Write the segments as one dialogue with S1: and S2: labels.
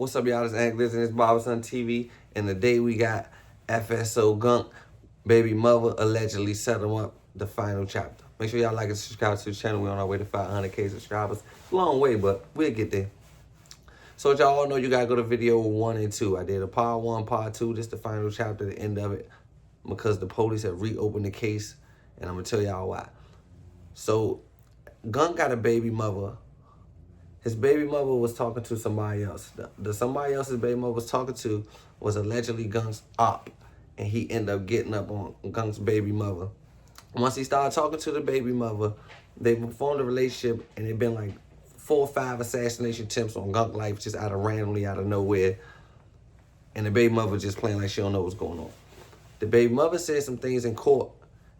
S1: what's up, y'all? This is Anglers and it's Barberson TV. And today we got FSO Gunk, baby mother, allegedly set him up, the final chapter. Make sure y'all like and subscribe to the channel. We're on our way to 500K subscribers. Long way, but we'll get there. So y'all all know you gotta go to video 1 and 2. I did a part 1, part 2. This is the final chapter, the end of it, because the police have reopened the case, and I'm gonna tell y'all why. So Gunk got a baby mother. His baby mother was talking to somebody else. The somebody else's baby mother was talking to was allegedly Gunk's op, and he ended up getting up on Gunk's baby mother. Once he started talking to the baby mother, they formed a relationship, and it been like 4 or 5 assassination attempts on Gunk's life, just randomly out of nowhere. And the baby mother just playing like she don't know what's going on. The baby mother said some things in court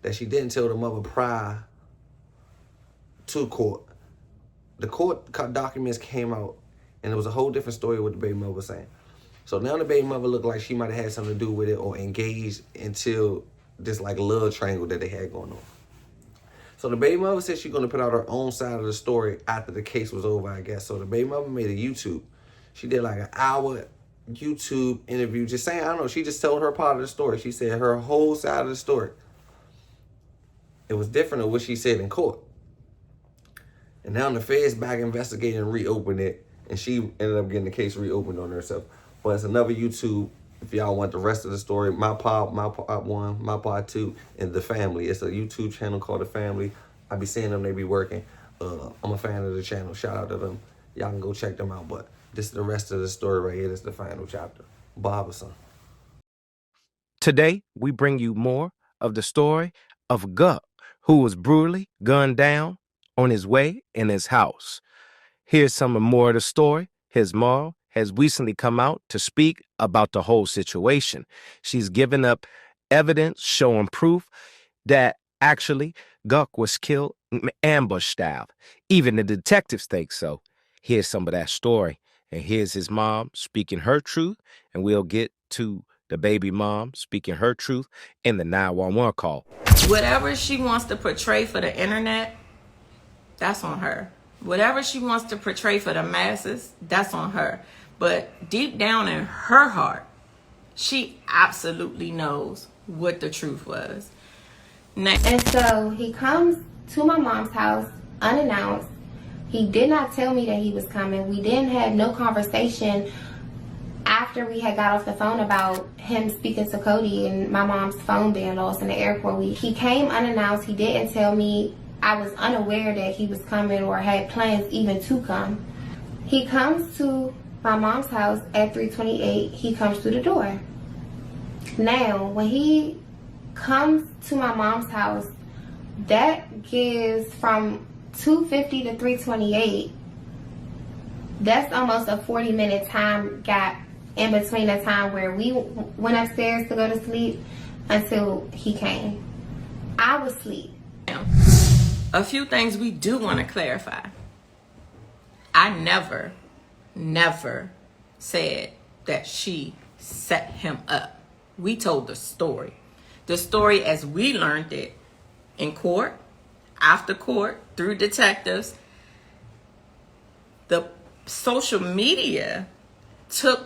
S1: that she didn't tell the mother prior to court. The court documents came out, and it was a whole different story what the baby mother was saying. So now the baby mother looked like she might have had something to do with it or engaged until this like love triangle that they had going on. So the baby mother said she's going to put out her own side of the story after the case was over, I guess. So the baby mother made a YouTube. She did like an hour YouTube interview just saying, I don't know, she just told her part of the story. She said her whole side of the story. It was different than what she said in court. And now the Fed's back investigating and reopened it, and she ended up getting the case reopened on herself. But it's another YouTube. If y'all want the rest of the story, my part 1, my part 2, and The Family. It's a YouTube channel called The Family. I be seeing them, they be working. I'm a fan of the channel. Shout out to them. Y'all can go check them out. But this is the rest of the story right here. This is the final chapter. Barberson.
S2: Today, we bring you more of the story of Gunk, who was brutally gunned down on his way in his house. Here's some more of the story. His mom has recently come out to speak about the whole situation. She's given up evidence showing proof that actually Gunk was killed ambush style. Even the detectives think so. Here's some of that story. And here's his mom speaking her truth, and we'll get to the baby mom speaking her truth in the 911 call.
S3: Whatever she wants to portray for the internet, that's on her. Whatever she wants to portray for the masses, that's on her. But deep down in her heart, she absolutely knows what the truth was.
S4: And so he comes to my mom's house unannounced. He did not tell me that he was coming. We didn't have no conversation after we had got off the phone about him speaking to Cody and my mom's phone being lost in the airport. He came unannounced. He didn't tell me. I was unaware that he was coming or had plans even to come. He comes to my mom's house at 328. He comes through the door. Now, when he comes to my mom's house, that gives from 250 to 328. That's almost a 40-minute time gap in between the time where we went upstairs to go to sleep until he came. I was asleep.
S3: A few things we do want to clarify. I never said that she set him up. We told the story. The story as we learned it in court, after court, through detectives. The social media took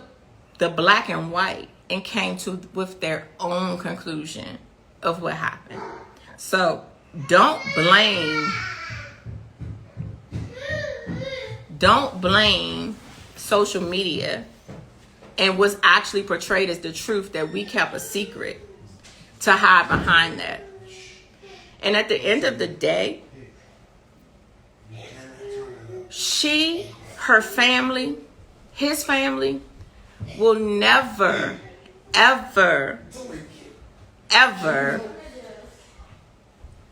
S3: the black and white and came to with their own conclusion of what happened. So don't blame social media and what's actually portrayed as the truth that we kept a secret to hide behind that. And at the end of the day, her family, his family will never, ever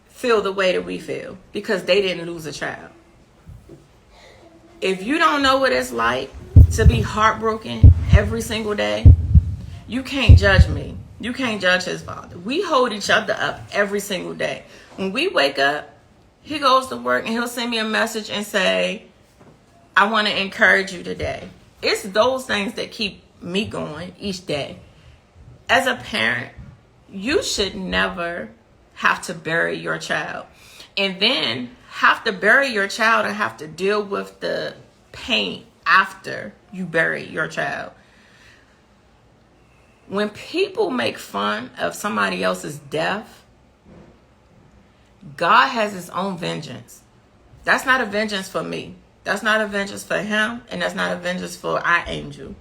S3: feel the way that we feel because they didn't lose a child. If you don't know what it's like to be heartbroken every single day, you can't judge me. You can't judge his father. We hold each other up every single day. When we wake up, he goes to work and he'll send me a message and say, I want to encourage you today. It's those things that keep me going each day. As a parent, you should never have to bury your child and then have to bury your child and have to deal with the pain after you bury your child. When people make fun of somebody else's death, God has his own vengeance. That's not a vengeance for me. That's not a vengeance for him, and that's not a vengeance for our angel.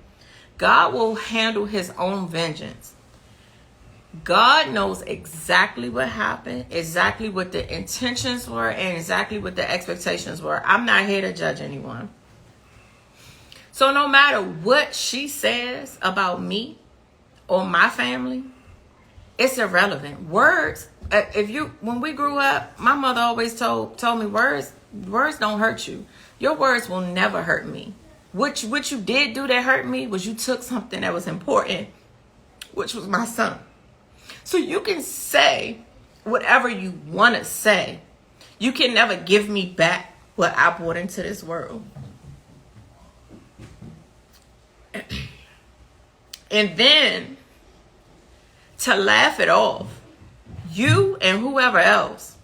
S3: God will handle his own vengeance. God knows exactly what happened, exactly what the intentions were, and exactly what the expectations were. I'm not here to judge anyone. So no matter what she says about me or my family, it's irrelevant. Words, when we grew up, my mother always told me words don't hurt you. Your words will never hurt me. What you did do that hurt me was you took something that was important, which was my son. So you can say whatever you want to say. You can never give me back what I brought into this world. And then to laugh it off, you and whoever else,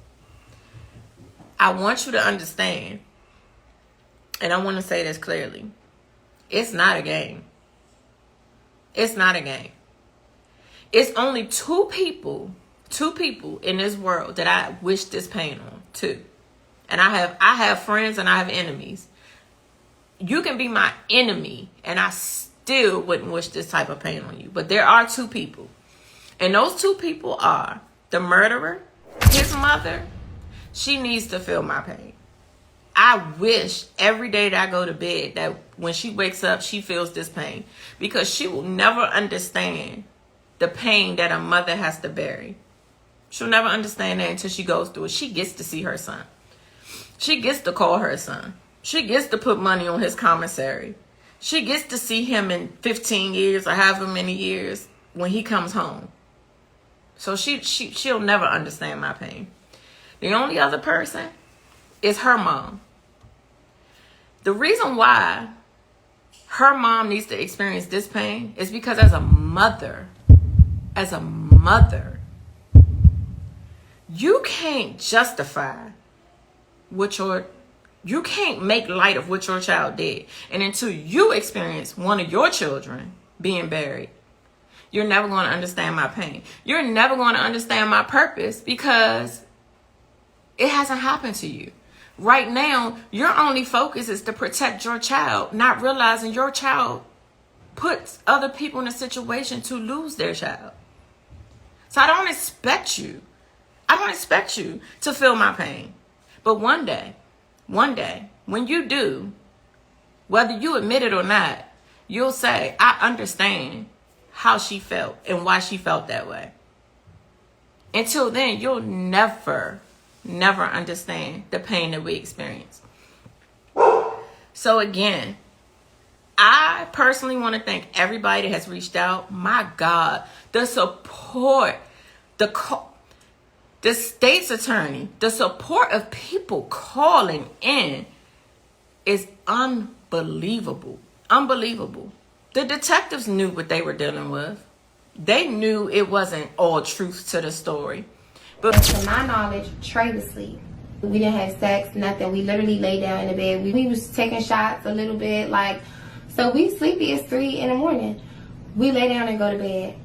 S3: I want you to understand, and I want to say this clearly, it's not a game. It's not a game. It's only two people in this world that I wish this pain on. Two. And I have friends and I have enemies. You can be my enemy and I still wouldn't wish this type of pain on you. But there are two people. And those two people are the murderer, his mother. She needs to feel my pain. I wish every day that I go to bed that when she wakes up, she feels this pain. Because she will never understand the pain that a mother has to bury. She'll never understand that until she goes through it. She gets to see her son. She gets to call her son. She gets to put money on his commissary. She gets to see him in 15 years or however many years when he comes home. So she'll never understand my pain. The only other person is her mom. The reason why her mom needs to experience this pain is because as a mother, you can't justify you can't make light of what your child did. And until you experience one of your children being buried, you're never going to understand my pain. You're never going to understand my purpose because it hasn't happened to you. Right now, your only focus is to protect your child, not realizing your child puts other people in a situation to lose their child. So I don't expect you to feel my pain. But one day, when you do, whether you admit it or not, you'll say, I understand how she felt and why she felt that way. Until then, you'll never understand the pain that we experience. So again, I personally want to thank everybody that has reached out. My God, the support, the state's attorney, the support of people calling in is unbelievable. Unbelievable. The detectives knew what they were dealing with. They knew it wasn't all truth to the story. But
S4: to my knowledge, Trey was asleep. We didn't have sex, nothing. We literally lay down in the bed. We was taking shots a little bit, so we sleepy. It's 3 a.m. We lay down and go to bed.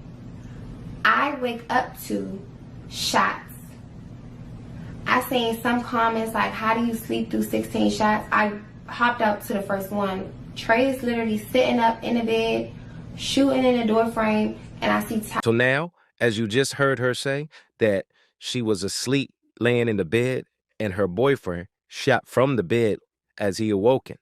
S4: I wake up to shots. I seen some comments like, how do you sleep through 16 shots? I hopped up to the first one. Trey is literally sitting up in the bed, shooting in the door frame, and I see...
S2: So now, as you just heard her say, that she was asleep laying in the bed and her boyfriend shot from the bed as he awoken.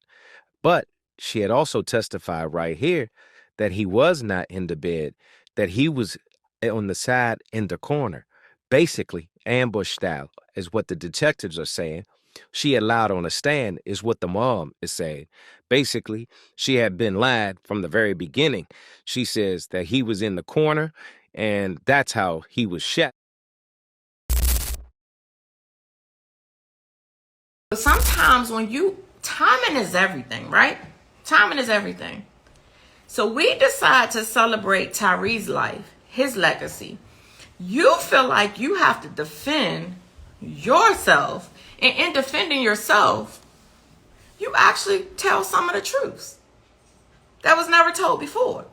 S2: But she had also testified right here that he was not in the bed, that he was on the side in the corner, basically ambush style is what the detectives are saying. She had lied on a stand is what the mom is saying. Basically, she had been lied from the very beginning. She says that he was in the corner and that's how he was shot.
S3: Sometimes timing is everything, right? Timing is everything. So we decide to celebrate Tyree's life, his legacy. You feel like you have to defend yourself. And in defending yourself, you actually tell some of the truths. that was never told before.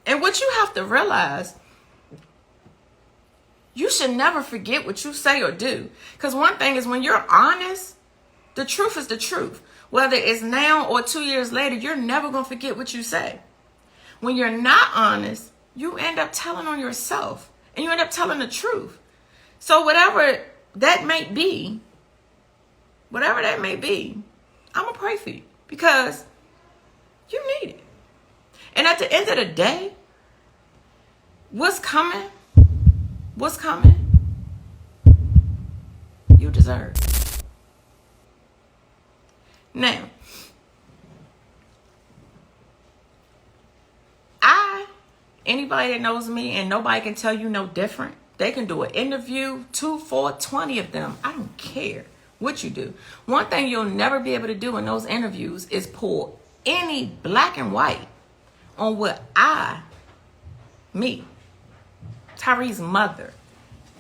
S3: And what you have to realize, you should never forget what you say or do. Because one thing is, when you're honest, the truth is the truth. Whether it's now or 2 years later, you're never going to forget what you say. When you're not honest, you end up telling on yourself. And you end up telling the truth. So whatever that may be, I'm going to pray for you. Because you need it. And at the end of the day, what's coming, you deserve. Now, anybody that knows me, and nobody can tell you no different, they can do an interview, 2, 4, 20 of them. I don't care what you do. One thing you'll never be able to do in those interviews is pull any black and white on what Tyree's mother,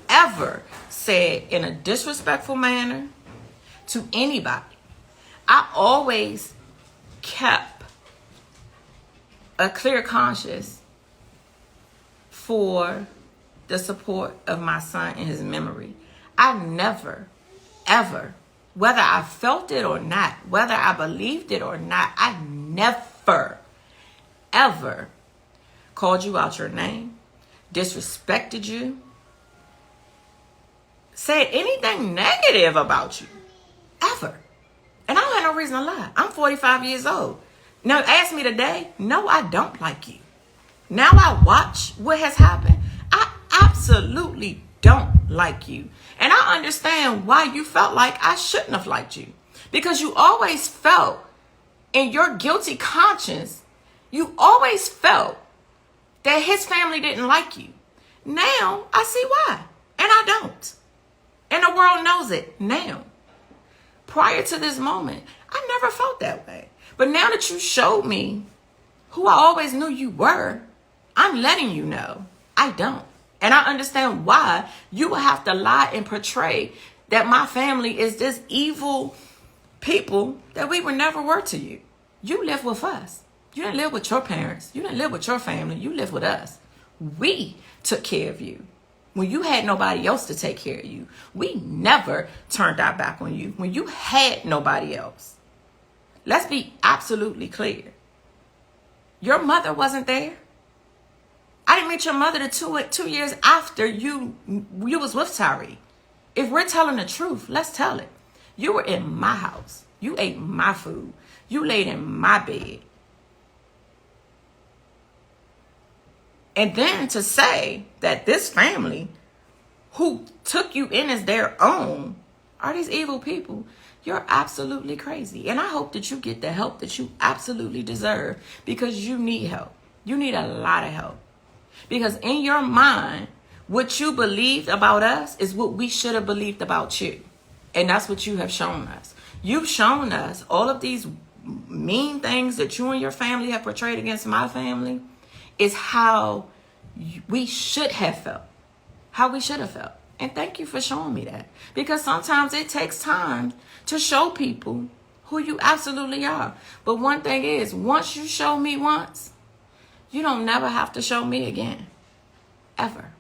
S3: ever said in a disrespectful manner to anybody. I always kept a clear conscience for the support of my son in his memory. I never, ever, whether I felt it or not, whether I believed it or not, I never, ever called you out your name, disrespected you, said anything negative about you, ever. And I don't have no reason to lie. I'm 45 years old. Now, ask me today, no, I don't like you. Now I watch what has happened. I absolutely don't like you. And I understand why you felt like I shouldn't have liked you. Because you always felt in your guilty conscience, you always felt that his family didn't like you. Now I see why. And I don't. And the world knows it now. Prior to this moment, I never felt that way. But now that you showed me who I always knew you were, I'm letting you know I don't. And I understand why you will have to lie and portray that my family is this evil people that we were never were to you. You live with us. You didn't live with your parents. You didn't live with your family. You lived with us. We took care of you. When you had nobody else to take care of you, we never turned our back on you. When you had nobody else. Let's be absolutely clear. Your mother wasn't there. I didn't meet your mother to 2 years after you was with Tyree. If we're telling the truth, let's tell it. You were in my house. You ate my food. You laid in my bed. And then to say that this family who took you in as their own are these evil people, you're absolutely crazy. And I hope that you get the help that you absolutely deserve, because you need help. You need a lot of help. Because in your mind, what you believed about us is what we should have believed about you. And that's what you have shown us. You've shown us all of these mean things that you and your family have portrayed against my family is how we should have felt. How we should have felt. And thank you for showing me that. Because sometimes it takes time to show people who you absolutely are. But one thing is, once you show me once, you don't never have to show me again. Ever.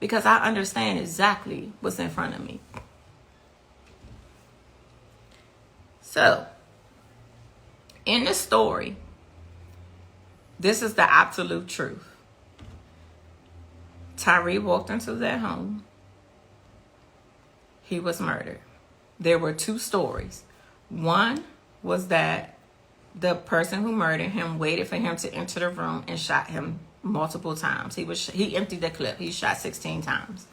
S3: Because I understand exactly what's in front of me. So, in this story, this is the absolute truth. Tyree walked into their home. He was murdered. There were two stories. One was that the person who murdered him waited for him to enter the room and shot him multiple times. He emptied the clip. He shot 16 times.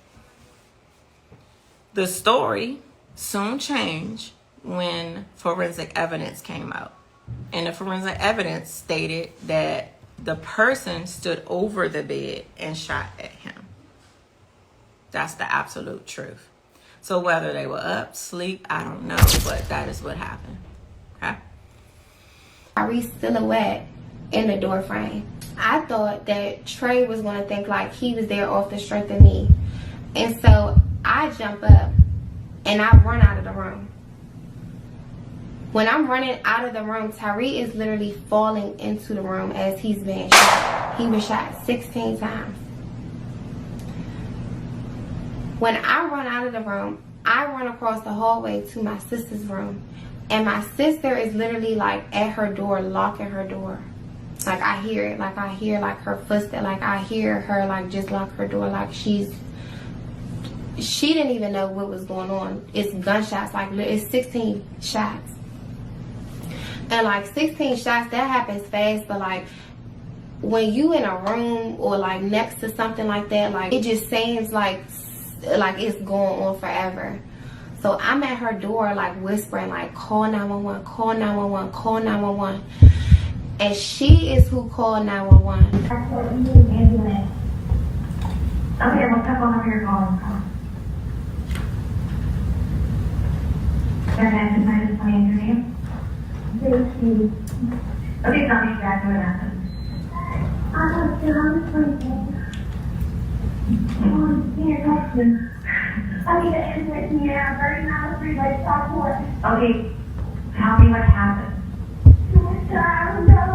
S3: The story soon changed when forensic evidence came out. And the forensic evidence stated that the person stood over the bed and shot at him. That's the absolute truth. So whether they were up, sleep, I don't know, but that is what happened. Okay?
S4: Tyree's silhouette in the door frame. I thought that Trey was going to think like he was there off the strength of me. And so I jump up and I run out of the room. When I'm running out of the room, Tyree is literally falling into the room as he's being shot. He was shot 16 times. When I run out of the room, I run across the hallway to my sister's room. And my sister is literally like at her door, locking her door. Like I hear it, like I hear like her footsteps, like I hear her like just lock her door, like she didn't even know what was going on. It's gunshots, like it's 16 shots. And like 16 shots, that happens fast, but like when you in a room or like next to something like that, like it just seems like it's going on forever. So I'm at her door like whispering like call 911, call 911, call 911. And she is who called 911.
S5: Okay, what's up on your call? Okay, I just playing your name. Okay, tell me exactly what happened. I was sleeping. I need to answer me now. 30 miles, 3 like stop work. Okay, tell me what happened. I don't know.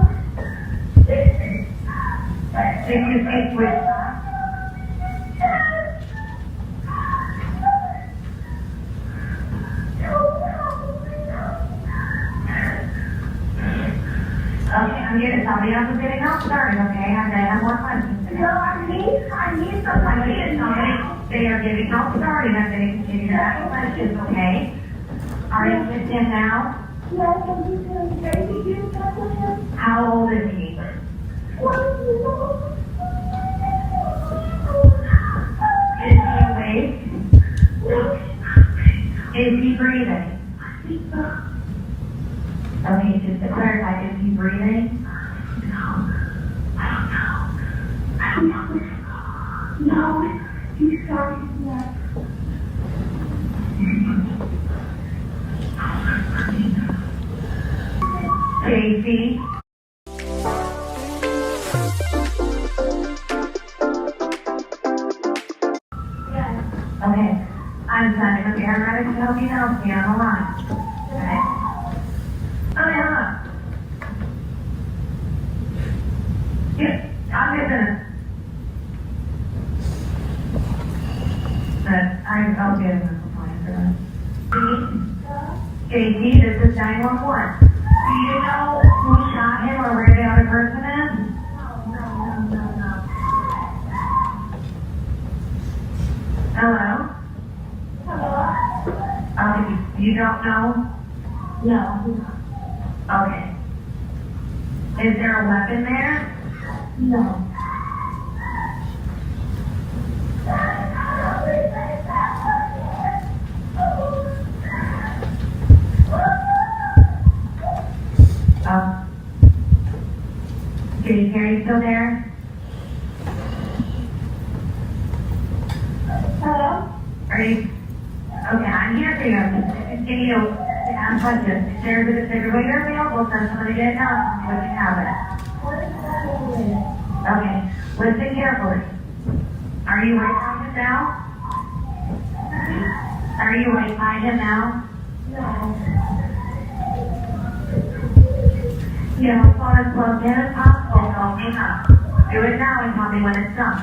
S5: Did you speak with Okay, I'm getting somebody else is getting out started, okay? I have more questions. No, I need somebody. They are getting out started. I'm going to continue to ask questions, okay? Are you with him now? Yes, I'm just doing crazy. You talk with him? How old is he? Is he awake? Is he breathing? Okay, just to clarify, is he breathing? I don't know. No, he's starting to laugh. Casey? Yes. Okay, I'm sending a paramedic to help you now. Stay on the line. Okay? Yeah, I'm gonna. I'll get him a plan for that. JT, this is 911. Do you know who shot him or where the other person is? No. Hello? You don't know? No. Okay. Is there a weapon there? No. Judy, are you still there? Hello? Are you? Okay, I'm here for you. I'm just continue to ask questions. If there's a defibrillator available, send somebody to get it now. Let me have it. Okay, listen carefully. Are you right behind him now? Are you right behind him now? No. You know, phone as close in as possible. Don't hang up. Do it now and tell me when it's done.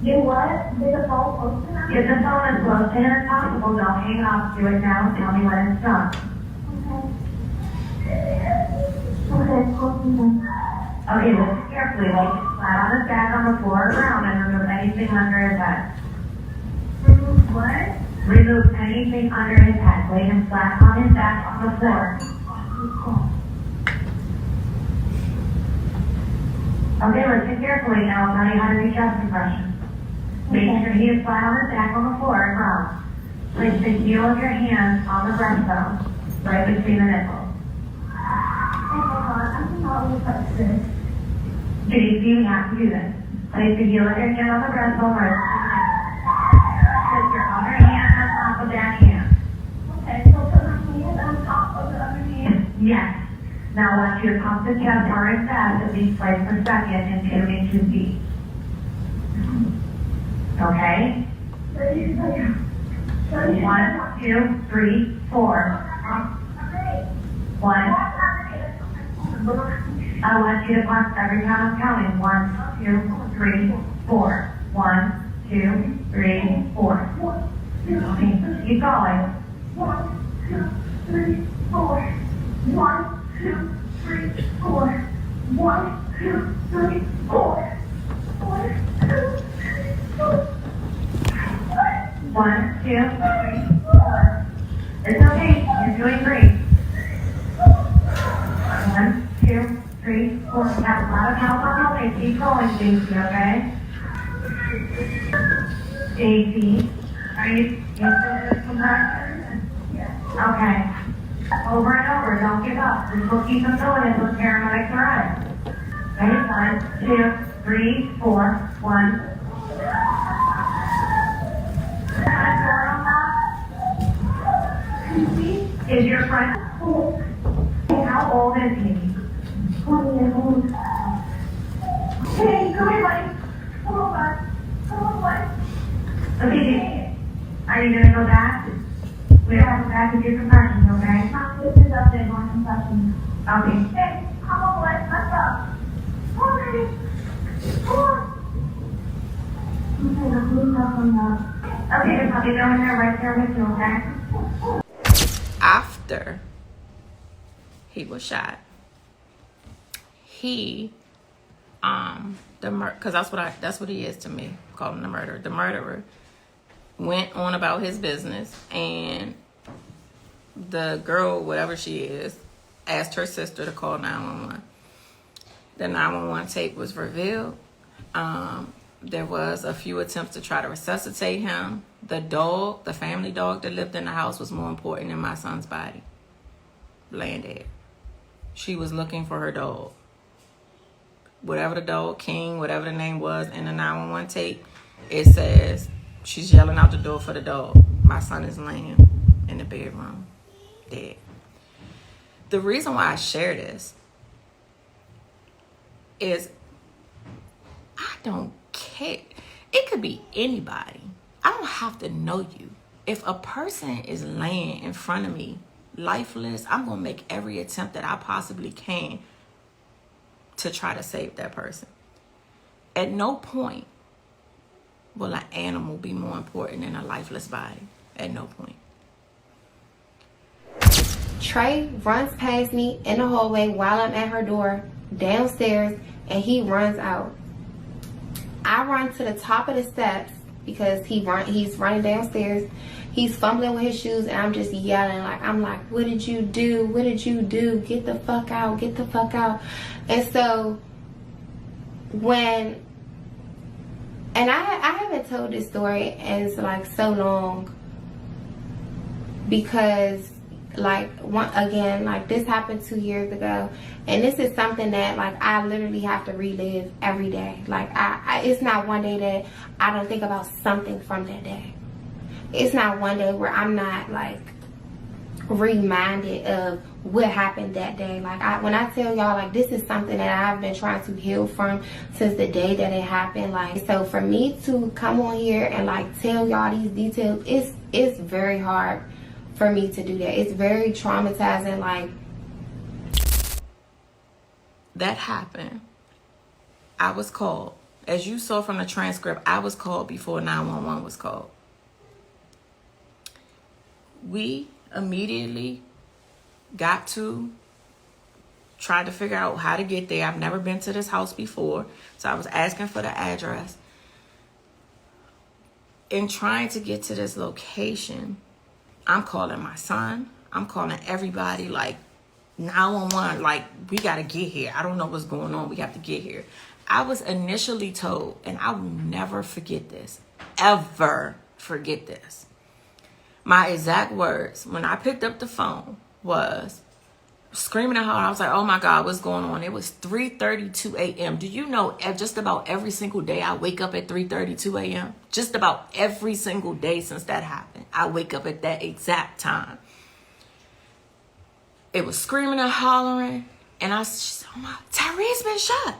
S5: You what? Get the phone close enough? Get the phone as close in as possible. Don't hang up. Do it now and tell me when it's done. Okay, close enough. Okay, listen carefully. Lay flat on his back on the floor or ground and remove anything under his head. Remove what? Remove anything under his head. Lay him flat on his back on the floor. Okay, listen carefully. Now I'll tell you how to do chest compression. Make sure he is flat on his back on the floor and ground. Place the heel of your hand on the breastbone, right between the nipples. I'm not really touch this. JC, we have to do this. Place the heel of your hand on the breastbone, right between the nipples. Put your other hand on top of that hand. Okay, so put my hand on top of the other hand? Yes. Now I want you to pump the chest hard and fast at least twice per second and 2 inches deep. Okay? 1, 2, 3, 4. 1. I want you to punch every time I'm counting. 1, 2, 3, 4. 1, 2, 3, 4. Okay, keep going. 1, 2, 3, 4. 1, 2, 3, 4. 1, 2, 3, 4. 1, 2, 3, 4. 1, 2, 3, 4. It's okay. You're doing great. 1, 2, 3, 4. You have a lot of help on the way. Keep going, Stacy, okay? Stacy, are you still doing some practice? Okay. Over and over. Don't give up. This will keep them going until the paramedics arrive. Okay? 1, 2, 3, 4. 1. Is your friend? How old is he? 20 years old. Hey, come here, buddy. Come on, bud. Come on, buddy. Okay, are you gonna go back? We have to go back and do concussions, okay? This is update on concussions. Okay. Hey, come on, boy. Let's go. Come on, baby. Come on. Okay, the police are coming up. Okay, I'll be going there right there with you, okay?
S3: After he was shot, he because that's what he is to me, call him the murderer. The murderer went on about his business, and the girl, whatever she is, asked her sister to call 911. The 911 tape was revealed. There was a few attempts to try to resuscitate him. The dog, the family dog that lived in the house, was more important than my son's body. Laying dead. She was looking for her dog. Whatever the dog, King, whatever the name was in the 911 tape, it says she's yelling out the door for the dog. My son is laying in the bedroom, dead. The reason why I share this is I don't care. It could be anybody. I don't have to know you. If a person is laying in front of me, lifeless, I'm going to make every attempt that I possibly can to try to save that person. At no point will an animal be more important than a lifeless body. At no point.
S4: Trey runs past me in the hallway while I'm at her door downstairs, and he runs out. I run to the top of the steps because he's running downstairs. He's fumbling with his shoes, and I'm just yelling. I'm like, what did you do? What did you do? Get the fuck out. Get the fuck out. And so I haven't told this story in so long because this happened 2 years ago, and this is something that I literally have to relive every day. It's not one day that I don't think about something from that day. It's not one day where I'm not reminded of what happened that day. When I tell y'all, this is something that I've been trying to heal from since the day that it happened. So for me to come on here and tell y'all these details, it's very hard for me to do that. It's very traumatizing.
S3: That happened. I was called. As you saw from the transcript, I was called before 911 was called. We immediately tried to figure out how to get there. I've never been to this house before, so I was asking for the address. In trying to get to this location, I'm calling my son. I'm calling everybody 911, we gotta get here. I don't know what's going on. We have to get here. I was initially told, and I will never forget this, ever forget this. My exact words when I picked up the phone was screaming at her. I was like, oh my God, what's going on? It was 3:32 a.m. Do you know just about every single day I wake up at 3:32 a.m.? Just about every single day since that happened, I wake up at that exact time. It was screaming and hollering, and she said, oh my, Tyree's been shot.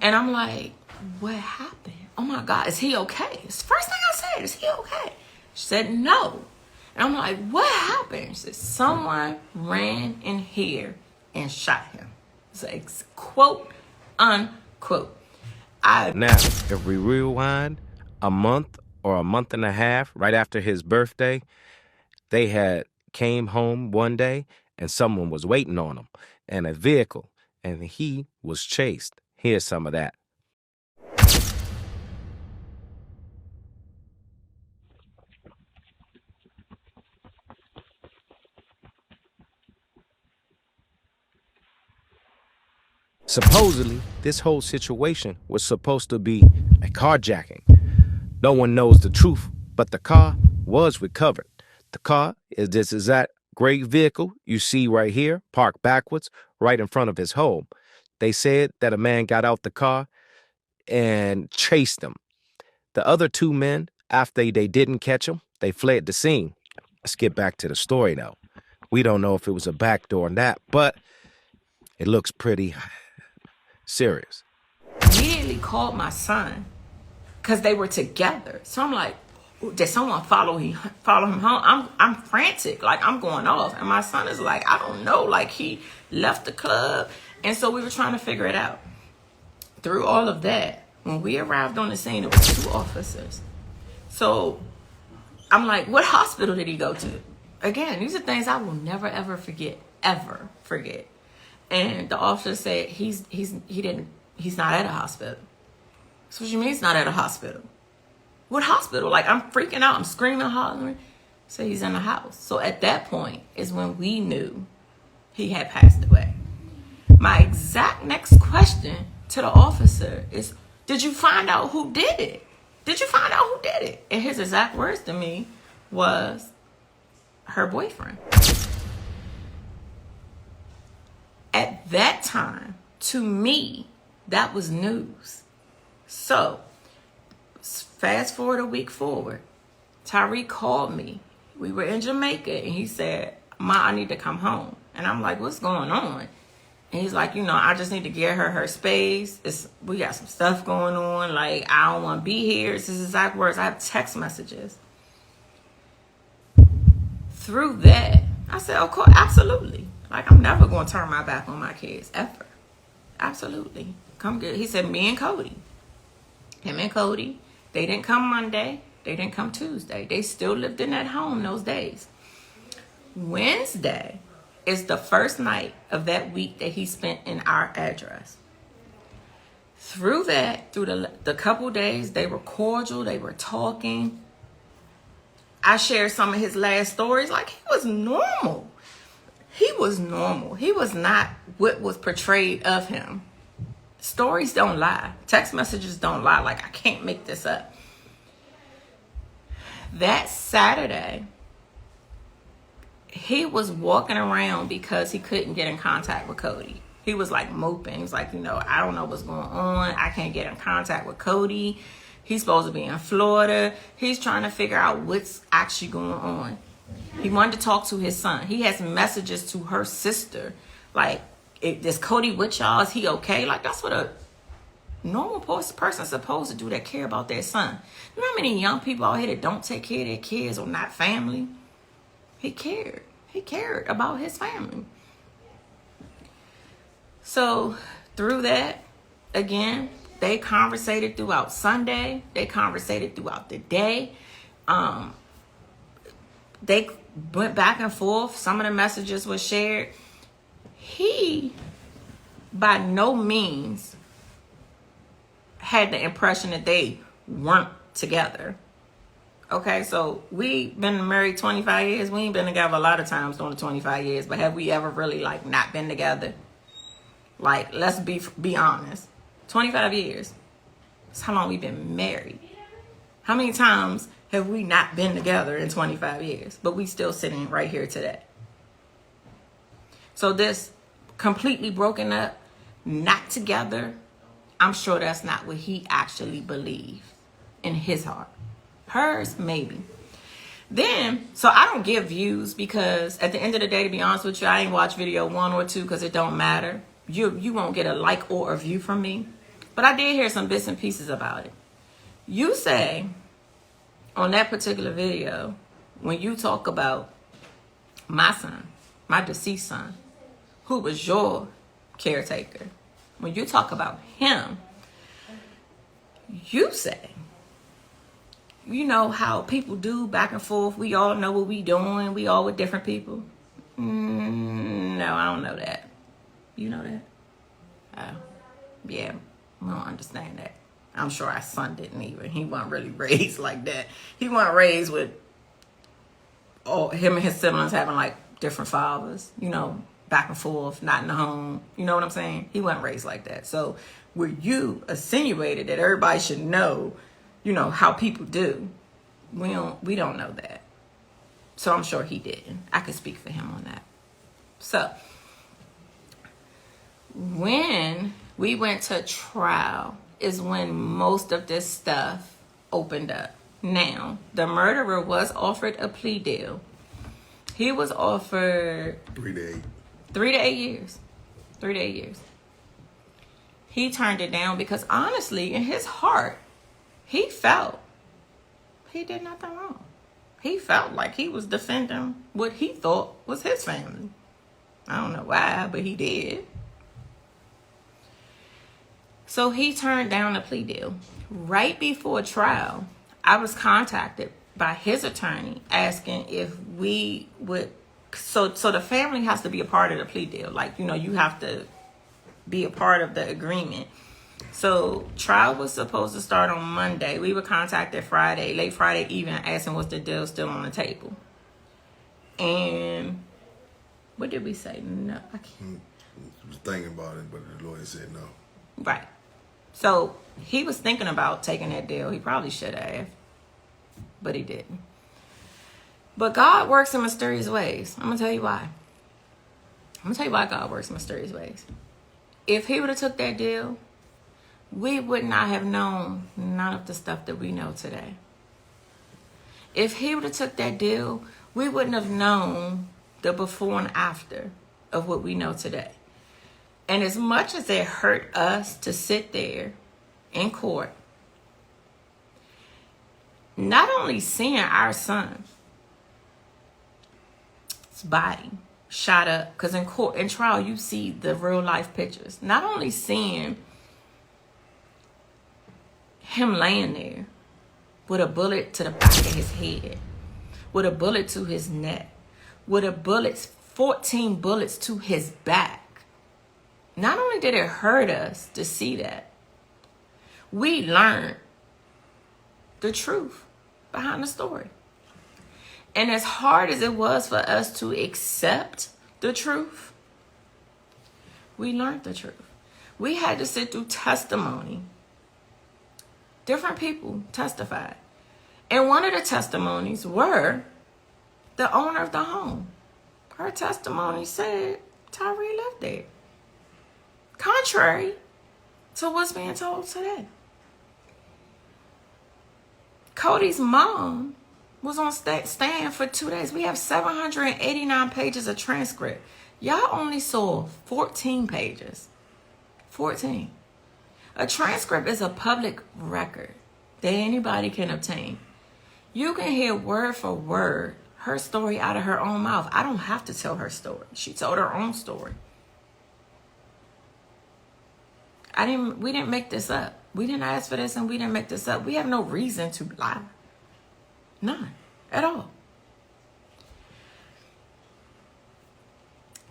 S3: And I'm like, what happened? Oh my God, is he okay? It's the first thing I said, is he okay? She said, no. And I'm like, what happened? She said, someone ran in here and shot him. It's like, quote, unquote.
S2: Now, if we rewind a month or a month and a half right after his birthday, they had came home one day and someone was waiting on him in a vehicle, and he was chased. Here's some of that. Supposedly, this whole situation was supposed to be a carjacking. No one knows the truth, but the car was recovered. The car is this exact gray vehicle you see right here, parked backwards, right in front of his home. They said that a man got out the car and chased him. The other two men, after they didn't catch him, they fled the scene. Let's get back to the story now. We don't know if it was a backdoor or not, but it looks pretty serious.
S3: Immediately called my son because they were together. So I'm like, did someone follow him home? I'm frantic, like I'm going off. And my son is like, I don't know, like he left the club. And so we were trying to figure it out. Through all of that, when we arrived on the scene, it was 2 officers. So I'm like, what hospital did he go to? Again, these are things I will never ever forget, ever forget. And the officer said he's not at a hospital. So what you mean he's not at a hospital? What hospital? Like I'm freaking out, I'm screaming, hollering. So he's in the house. So at that point is when we knew he had passed away. My exact next question to the officer is, did you find out who did it? Did you find out who did it? And his exact words to me was her boyfriend. At that time, to me, that was news. So, fast forward a week forward, Tyreek called me. We were in Jamaica, and he said, Ma, I need to come home. And I'm like, what's going on? And he's like, I just need to get her space. We got some stuff going on. Like, I don't want to be here. It's his exact words. I have text messages. Through that, I said, of course, absolutely. Like, I'm never going to turn my back on my kids, ever. Absolutely. Come get. He said, me and Cody. Him and Cody, they didn't come Monday. They didn't come Tuesday. They still lived in that home those days. Wednesday is the first night of that week that he spent in our address. Through that, through the couple days, they were cordial. They were talking. I shared some of his last stories. Like, he was normal. He was normal. He was not what was portrayed of him. Stories don't lie. Text messages don't lie. Like, I can't make this up. That Saturday, he was walking around because he couldn't get in contact with Cody. He was like moping. He was like, I don't know what's going on. I can't get in contact with Cody. He's supposed to be in Florida. He's trying to figure out what's actually going on. He wanted to talk to his son. He has messages to her sister. Like, is Cody with y'all? Is he okay? Like, that's what a normal person is supposed to do that care about their son. You know how many young people out here that don't take care of their kids or not family? He cared. He cared about his family. So, through that, again, they conversated throughout Sunday. They conversated throughout the day. They went back and forth. Some of the messages were shared. He, by no means, had the impression that they weren't together. Okay, so we've been married 25 years. We ain't been together a lot of times during the 25 years. But have we ever really, like, not been together? Like, let's be honest. 25 years. That's how long we've been married. How many times have we not been together in 25 years? But we still sitting right here today. So this completely broken up, not together, I'm sure that's not what he actually believed in his heart. Hers, maybe. Then, so I don't give views because at the end of the day, to be honest with you, I ain't watch video 1 or 2 because it don't matter. You won't get a like or a view from me. But I did hear some bits and pieces about it. You say on that particular video when you talk about my son, my deceased son, who was your caretaker, when you talk about him, you say, you know how people do back and forth. We all know what we doing. We all with different people. No, I don't know that. You know that? Oh, yeah, we don't understand that. I'm sure our son didn't either. He wasn't really raised like that. He wasn't raised with all him and his siblings having like different fathers, you know, back and forth, not in the home. You know what I'm saying? He wasn't raised like that. So where you insinuated that everybody should know, you know, how people do, we don't know that. So I'm sure he didn't. I could speak for him on that. So when we went to trial is when most of this stuff opened up. Now, the murderer was offered a plea deal. He was offered
S6: 3 to 8.
S3: 3 to 8 years. 3 to 8 years. He turned it down because honestly, in his heart, he felt he did nothing wrong. He felt like he was defending what he thought was his family. I don't know why, but he did. So he turned down the plea deal. Right before trial, I was contacted by his attorney asking if we would, so the family has to be a part of the plea deal. Like, you know, you have to be a part of the agreement. So trial was supposed to start on Monday. We were contacted Friday, late Friday evening, asking was the deal still on the table. And what did we say? No, I can't.
S6: I was thinking about it, but the lawyer said no.
S3: Right. So he was thinking about taking that deal. He probably should have, but he didn't. But God works in mysterious ways. I'm going to tell you why. I'm going to tell you why God works in mysterious ways. If he would have took that deal, we would not have known none of the stuff that we know today. If he would have took that deal, we wouldn't have known the before and after of what we know today. And as much as it hurt us to sit there in court, not only seeing our son's body shot up, because in court, in trial, you see the real life pictures. Not only seeing him laying there with a bullet to the back of his head, with a bullet to his neck, with a bullet, 14 bullets to his back. Not only did it hurt us to see that, we learned the truth behind the story. And as hard as it was for us to accept the truth, we learned the truth. We had to sit through testimony. Different people testified. And one of the testimonies were the owner of the home. Her testimony said Tyree lived there. Contrary to what's being told today. Cody's mom was on stand for 2 days. We have 789 pages of transcript. Y'all only saw 14 pages. 14. A transcript is a public record that anybody can obtain. You can hear word for word her story out of her own mouth. I don't have to tell her story. She told her own story. We didn't make this up. We didn't ask for this and we didn't make this up. We have no reason to lie. None at all.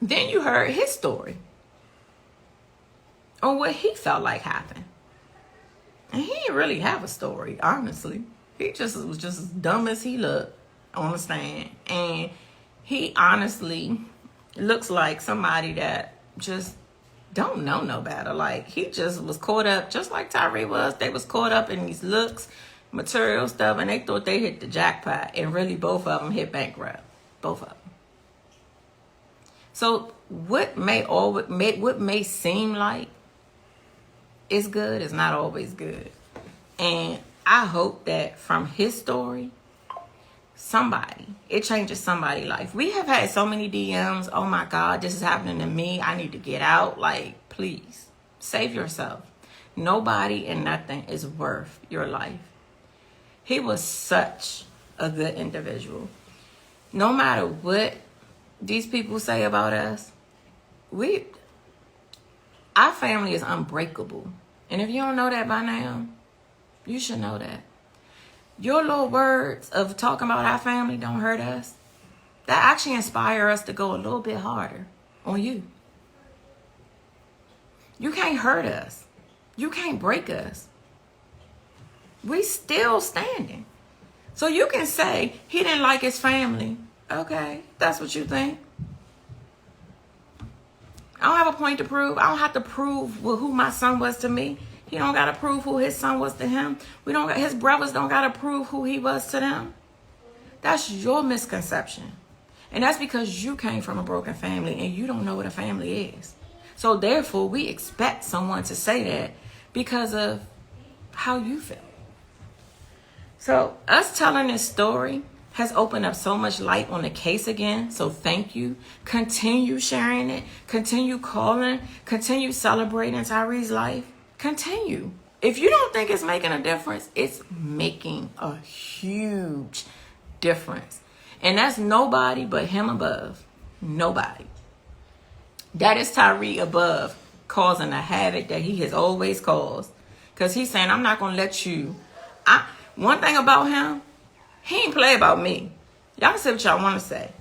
S3: Then you heard his story on what he felt like happened. And he didn't really have a story, honestly. He was just as dumb as he looked on the stand. And he honestly looks like somebody that just don't know no better. Like, he just was caught up, just like Tyree was. They was caught up in these looks, material stuff, and they thought they hit the jackpot. And really, both of them hit bankrupt. Both of them. So what may seem like is good is not always good. And I hope that from his story, it changes somebody's life. We have had so many DMs. Oh my God, this is happening to me. I need to get out. Like, please, save yourself. Nobody and nothing is worth your life. He was such a good individual. no matter what these people say about us, our family is unbreakable. And if you don't know that by now, you should know that. Your little words of talking about our family don't hurt us. That actually inspire us to go a little bit harder on you. You can't hurt us. You can't break us. We still standing. So you can say he didn't like his family. Okay, that's what you think. I don't have a point to prove. I don't have to prove who my son was to me. He don't got to prove who his son was to him. His brothers don't got to prove who he was to them. That's your misconception. And that's because you came from a broken family and you don't know what a family is. So therefore, we expect someone to say that because of how you feel. So us telling this story has opened up so much light on the case again. So thank you. Continue sharing it. Continue calling. Continue celebrating Tyree's life. Continue. If you don't think it's making a difference, it's making a huge difference. And that's nobody but him above. Nobody. That is Tyree above causing the havoc that he has always caused. Because he's saying, I'm not going to let you. One thing about him, he ain't play about me. Y'all can say what y'all want to say.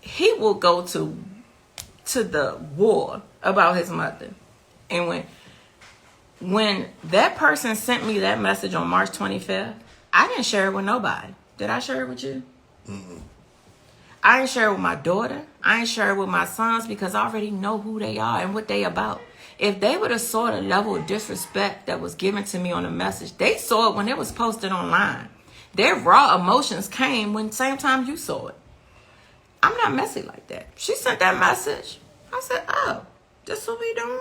S3: He will go to the war about his mother. And when that person sent me that message on March 25th, I didn't share it with nobody. Did I share it with you? Mm-mm. I didn't share it with my daughter. I didn't share it with my sons because I already know who they are and what they about. If they would have saw the level of disrespect that was given to me on the message, they saw it when it was posted online. Their raw emotions came when same time you saw it. I'm not messy like that. She sent that message. I said, oh, this what we doing?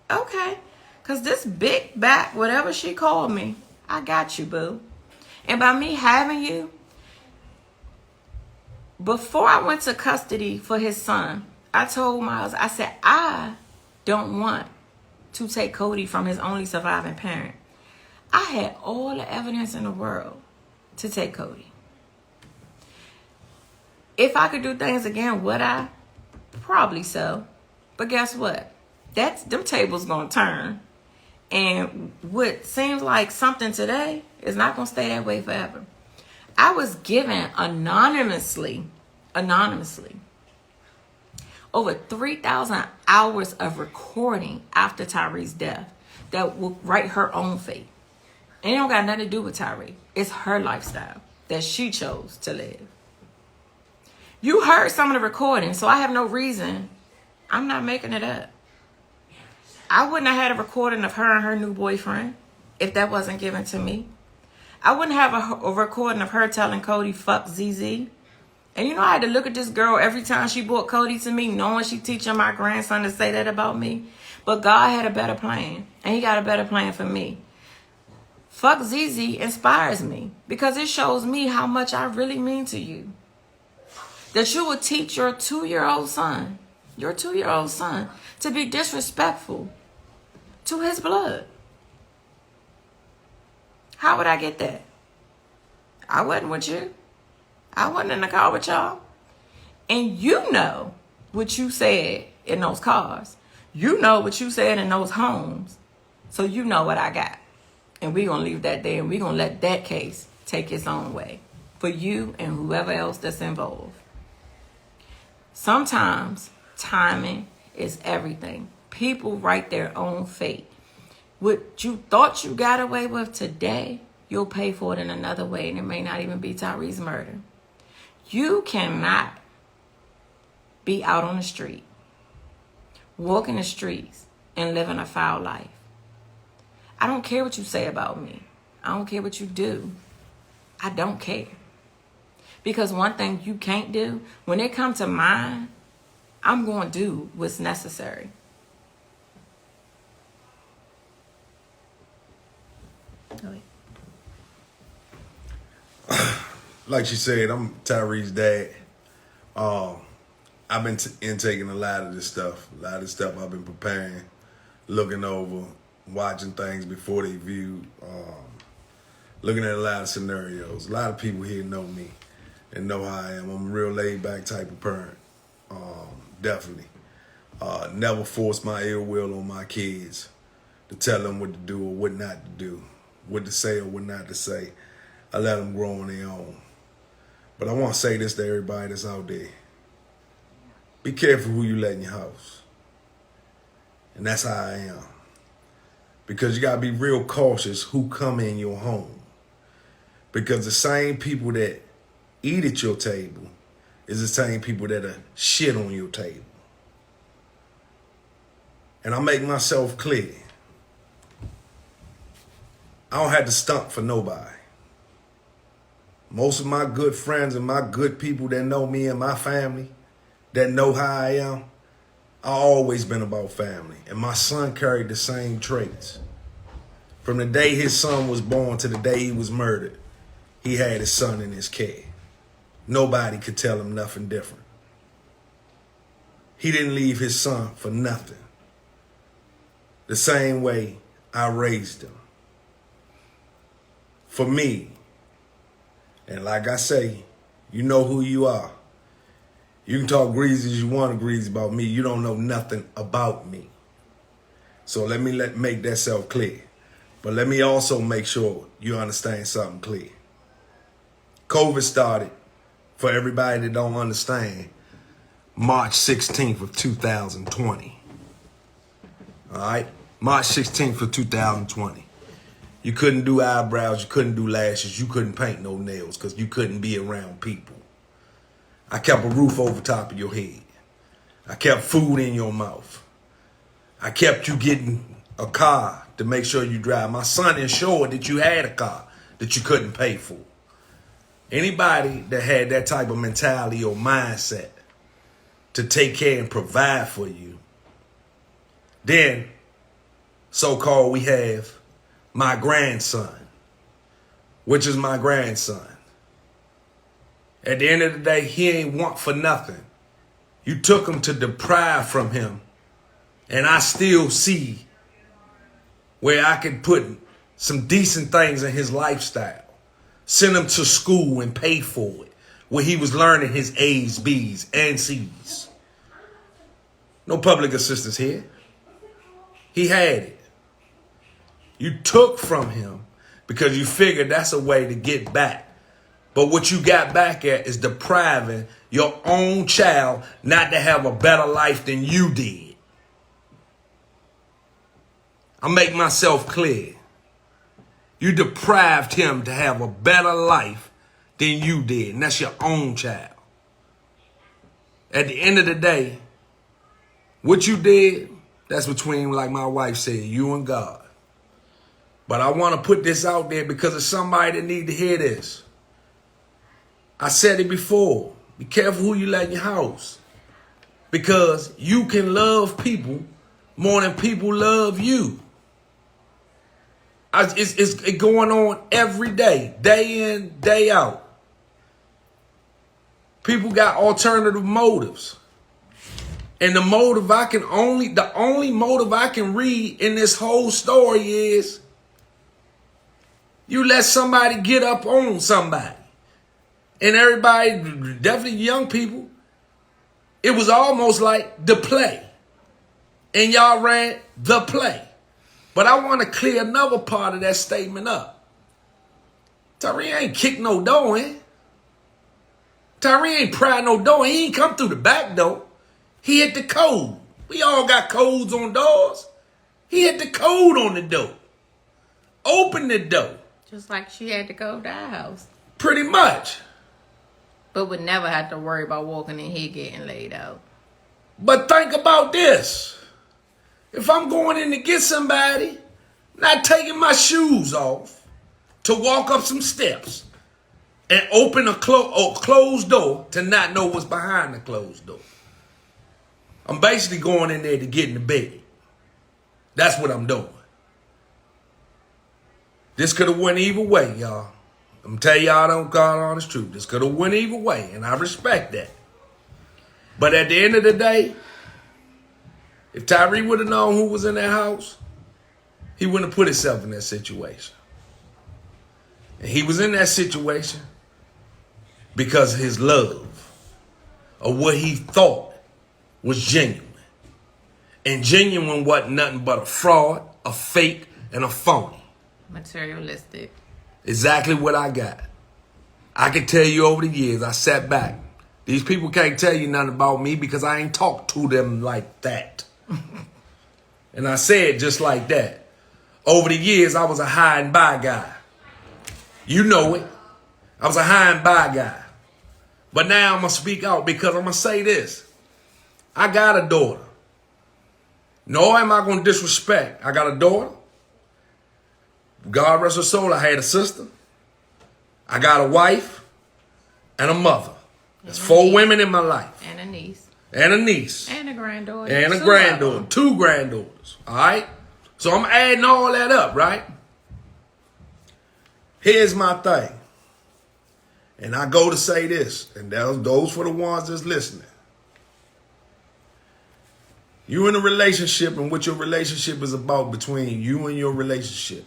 S3: Okay. Because this big back, whatever she called me, I got you, boo. And by me having you, before I went to custody for his son, I told Miles, I said, I don't want to take Cody from his only surviving parent. I had all the evidence in the world to take Cody. If I could do things again, would I? Probably so. But guess what? Them tables gonna turn. And what seems like something today is not gonna stay that way forever. I was given anonymously, over 3,000 hours of recording after Tyree's death that will write her own fate. And it don't got nothing to do with Tyree. It's her lifestyle that she chose to live. You heard some of the recording, so I have no reason. I'm not making it up. I wouldn't have had a recording of her and her new boyfriend if that wasn't given to me. I wouldn't have a recording of her telling Cody, fuck ZZ. And you know, I had to look at this girl every time she brought Cody to me, knowing she teaching my grandson to say that about me. But God had a better plan, and he got a better plan for me. Fuck ZZ inspires me because it shows me how much I really mean to you. That you would teach your 2-year-old son, to be disrespectful to his blood. How would I get that? I wasn't with you. I wasn't in the car with y'all. And you know what you said in those cars. You know what you said in those homes. So you know what I got. And we're going to leave that there and we're going to let that case take its own way for you and whoever else that's involved. Sometimes timing is everything. People write their own fate. What you thought you got away with today, you'll pay for it in another way, and it may not even be Tyree's murder. You cannot be out on the street, walking the streets, and living a foul life. I don't care what you say about me. I don't care what you do. I don't care. Because one thing you can't do, when it comes to mine, I'm going to do what's necessary.
S6: Like she said, I'm Tyree's dad. I've been intaking a lot of this stuff. A lot of this stuff I've been preparing, looking over, watching things before they viewed, looking at a lot of scenarios. A lot of people here know me. and know how I am. I'm a real laid back type of parent. Definitely. Never force my ill will on my kids to tell them what to do or what not to do, what to say or what not to say. I let them grow on their own. But I want to say this to everybody that's out there. Be careful who you let in your house. And that's how I am. Because you got to be real cautious who come in your home. Because the same people that eat at your table is the same people that are shit on your table. And I make myself clear. I don't have to stunt for nobody. Most of my good friends and my good people that know me and my family, that know how I am, I always been about family. And my son carried the same traits. From the day his son was born to the day he was murdered, he had his son in his care. Nobody could tell him nothing different. He didn't leave his son for nothing. The same way I raised him. For me, and like I say, you know who you are. You can talk greasy as you want to greasy about me. You don't know nothing about me. So let me make that self clear. But let me also make sure you understand something clear. COVID started, for everybody that don't understand, March 16th of 2020. All right? March 16th of 2020. You couldn't do eyebrows, you couldn't do lashes, you couldn't paint no nails because you couldn't be around people. I kept a roof over top of your head. I kept food in your mouth. I kept you getting a car to make sure you drive. My son ensured that you had a car that you couldn't pay for. Anybody that had that type of mentality or mindset to take care and provide for you, then so-called we have my grandson, which is my grandson. At the end of the day, he ain't want for nothing. You took him to deprive from him. And I still see where I could put some decent things in his lifestyle. Send him to school and pay for it. Where he was learning his A's, B's, and C's. No public assistance here. He had it. You took from him because you figured that's a way to get back. But what you got back at is depriving your own child not to have a better life than you did. I make myself clear. You deprived him to have a better life than you did. And that's your own child. At the end of the day, what you did, that's between, like my wife said, you and God. But I want to put this out there because of somebody that need to hear this. I said it before. Be careful who you let in your house. Because you can love people more than people love you. It's going on every day, day in, day out. People got alternative motives. And the only motive I can read in this whole story is you let somebody get up on somebody. And everybody, definitely young people, it was almost like the play. And y'all ran the play. But I want to clear another part of that statement up. Tyree ain't kicked no door in. Tyree ain't pried no door. He ain't come through the back door. He hit the code. We all got codes on doors. He hit the code on the door. Open the door.
S3: Just like she had to go to our house.
S6: Pretty much.
S3: But would never have to worry about walking in here getting laid out.
S6: But think about this. If I'm going in to get somebody, not taking my shoes off to walk up some steps and open a closed door to not know what's behind the closed door. I'm basically going in there to get in the bed. That's what I'm doing. This could have went either way, y'all. I'm going to tell y'all, don't God honest truth. This could have went either way, and I respect that. But at the end of the day, if Tyree would have known who was in that house, he wouldn't have put himself in that situation. And he was in that situation because of his love or what he thought was genuine. And genuine wasn't nothing but a fraud, a fake, and a phony.
S3: Materialistic.
S6: Exactly what I got. I can tell you over the years, I sat back. These people can't tell you nothing about me because I ain't talked to them like that. And I said just like that. Over the years, I was a high and by guy. You know it. I was a high and by guy. But now I'm going to speak out because I'm going to say this. I got a daughter. No, am I going to disrespect? I got a daughter. God rest her soul, I had a sister. I got a wife and a mother. There's 4 women in my life.
S3: And a niece.
S6: And a niece.
S3: And a granddaughter.
S6: And a granddaughter. 2 granddaughters. All right? So I'm adding all that up, right? Here's my thing. And I go to say this, and those for the ones that's listening. You in a relationship, and what your relationship is about between you and your relationship,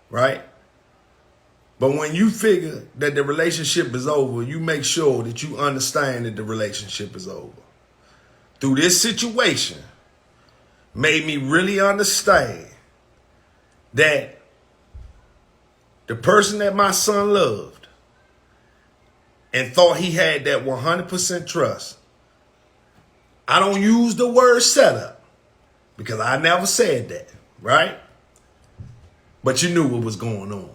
S6: right? But when you figure that the relationship is over, you make sure that you understand that the relationship is over. Through this situation, made me really understand that the person that my son loved and thought he had that 100% trust, I don't use the word setup because I never said that, right? But you knew what was going on.